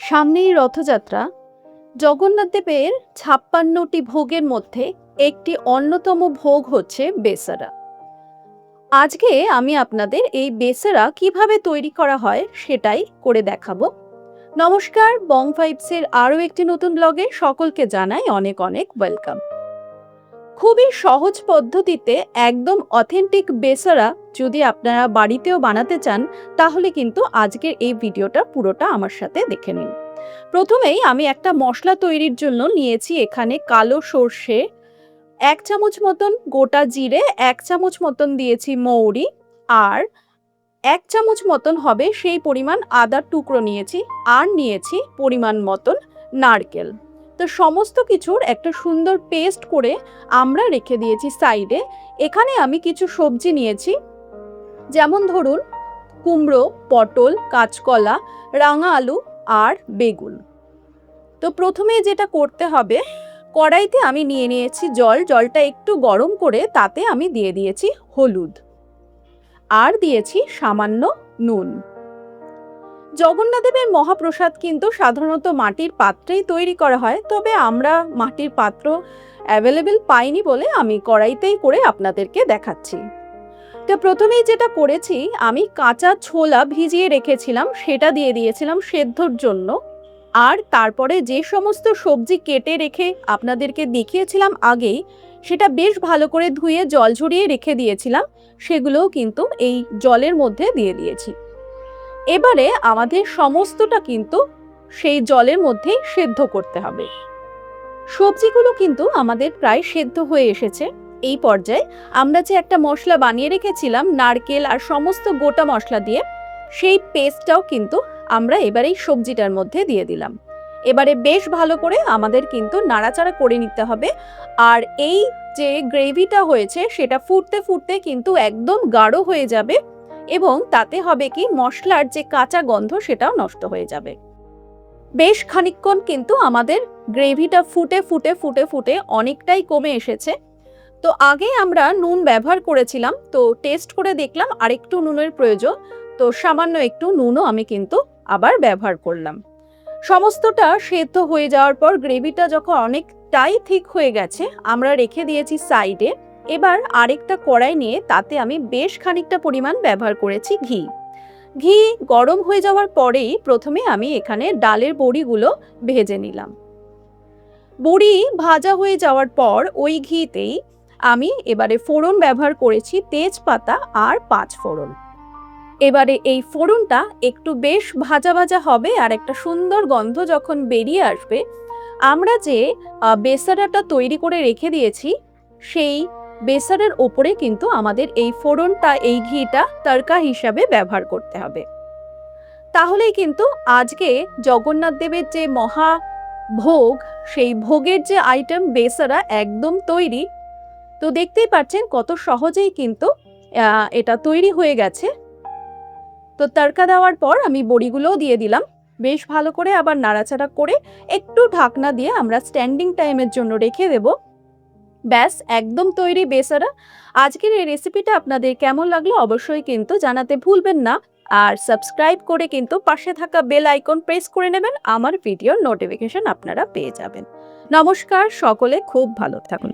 সামনেই রথযাত্রা। জগন্নাথ দেবের ৫৬টি ভোগের মধ্যে একটি অন্যতম ভোগ হচ্ছে বেসারা। আজকে আমি আপনাদের এই বেসারা কিভাবে তৈরি করা হয় সেটাই করে দেখাবো। নমস্কার, বং ভাইবসের আরও একটি নতুন ব্লগে সকলকে জানাই অনেক অনেক ওয়েলকাম। খুবই সহজ পদ্ধতিতে একদম অথেন্টিক বেসারা যদি আপনারা বাড়িতেও বানাতে চান, তাহলে কিন্তু আজকের এই ভিডিওটা পুরোটা আমার সাথে দেখে নিন। প্রথমেই আমি একটা মশলা তৈরির জন্য নিয়েছি এখানে কালো সর্ষে, ১ চামচ মতন গোটা জিরে, ১ চামচ মতন দিয়েছি মৌরি, আর ১ চামচ মতন হবে সেই পরিমাণ আদার টুকরো নিয়েছি, আর নিয়েছি পরিমাণ মতন নারকেল। তো সমস্ত কিছুর একটা সুন্দর পেস্ট করে আমরা রেখে দিয়েছি সাইডে। এখানে আমি কিছু সবজি নিয়েছি, যেমন ধরুন কুমড়ো, পটল, কাঁচকলা, রাঙা আলু আর বেগুন। তো প্রথমে যেটা করতে হবে, কড়াইতে আমি নিয়ে নিয়েছি জল, জলটা একটু গরম করে তাতে আমি দিয়ে দিয়েছি হলুদ আর দিয়েছি সামান্য নুন। জগন্নাথ দেবের মহাপ্রসাদ কিন্তু সাধারণত মাটির পাত্রেই তৈরি করা হয়, তবে আমরা মাটির পাত্র অ্যাভেলেবেল পাইনি বলে আমি কড়াইতেই করে আপনাদেরকে দেখাচ্ছি। তো প্রথমেই যেটা করেছি, আমি কাঁচা ছোলা ভিজিয়ে রেখেছিলাম, সেটা দিয়ে দিয়েছিলাম সেদ্ধর জন্য। আর তারপরে যে সমস্ত সবজি কেটে রেখে আপনাদেরকে দেখিয়েছিলাম আগেই, সেটা বেশ ভালো করে ধুয়ে জল ঝরিয়ে রেখে দিয়েছিলাম, সেগুলোও কিন্তু এই জলের মধ্যে দিয়ে দিয়েছি। এবারে আমাদের সমস্তটা কিন্তু সেই জলের মধ্যেই সেদ্ধ করতে হবে। সবজিগুলো কিন্তু আমাদের প্রায় সেদ্ধ হয়ে এসেছে। এই পর্যায়ে আমরা যে একটা মশলা বানিয়ে রেখেছিলাম নারকেল আর সমস্ত গোটা মশলা দিয়ে, সেই পেস্টটাও কিন্তু আমরা এবারে এই সবজিটার মধ্যে দিয়ে দিলাম। এবারে বেশ ভালো করে আমাদের কিন্তু নাড়াচাড়া করে নিতে হবে। আর এই যে গ্রেভিটা হয়েছে সেটা ফুটতে ফুটতে কিন্তু একদম গাঢ় হয়ে যাবে, এবং তাতে হবে কি মশলার যে কাঁচা গন্ধ সেটাও নষ্ট হয়ে যাবে। বেশ খানিকক্ষণ কিন্তু আমাদের গ্রেভিটা ফুটে ফুটে ফুটে ফুটে অনেকটাই কমে এসেছে। তো আগে আমরা নুন ব্যবহার করেছিলাম, তো টেস্ট করে দেখলাম আরেকটু নুনের প্রয়োজন, তো সামান্য একটু নুনও আমি কিন্তু আবার ব্যবহার করলাম। সমস্তটা সেদ্ধ হয়ে যাওয়ার পর গ্রেভিটা যখন অনেকটাই ঠিক হয়ে গেছে, আমরা রেখে দিয়েছি সাইডে। এবার আরেকটা কড়াই নিয়ে তাতে আমি বেশ খানিকটা পরিমাণ ব্যবহার করেছি ঘি। ঘি গরম হয়ে যাওয়ার পরেই প্রথমে আমি এখানে ডালের বড়িগুলো ভেজে নিলাম। বড়ি ভাজা হয়ে যাওয়ার পর ওই ঘিতেই আমি এবারে ফোড়ন ব্যবহার করেছি, তেজপাতা আর ৫ ফোড়ন। এবারে এই ফোড়নটা একটু বেশ ভাজা ভাজা হবে, আর একটা সুন্দর গন্ধ যখন বেরিয়ে আসবে, আমরা যে বেসারাটা তৈরি করে রেখে দিয়েছি, সেই বেসারের ওপরে কিন্তু আমাদের এই ফোড়নটা, এই ঘিটা তড়কা হিসাবে ব্যবহার করতে হবে। তাহলেই কিন্তু আজকে জগন্নাথ দেবের যে মহা ভোগ, সেই ভোগের যে আইটেম বেসারা একদম তৈরি। তো দেখতেই পাচ্ছেন কত সহজেই কিন্তু এটা তৈরি হয়ে গেছে। তো তড়কা দেওয়ার পর আমি বড়িগুলোও দিয়ে দিলাম, বেশ ভালো করে আবার নাড়াচাড়া করে একটু ঢাকনা দিয়ে আমরা স্ট্যান্ডিং টাইমের জন্য রেখে দেব। ব্যাস, একদম তৈরি বেসারা। আজকের এই রেসিপিটা আপনাদের কেমন লাগলো অবশ্যই কিন্তু জানাতে ভুলবেন না, আর সাবস্ক্রাইব করে কিন্তু পাশে থাকা বেল আইকন প্রেস করে নেবেন, আমার ভিডিওর নোটিফিকেশন আপনারা পেয়ে যাবেন। নমস্কার, সকলে খুব ভালো থাকুন।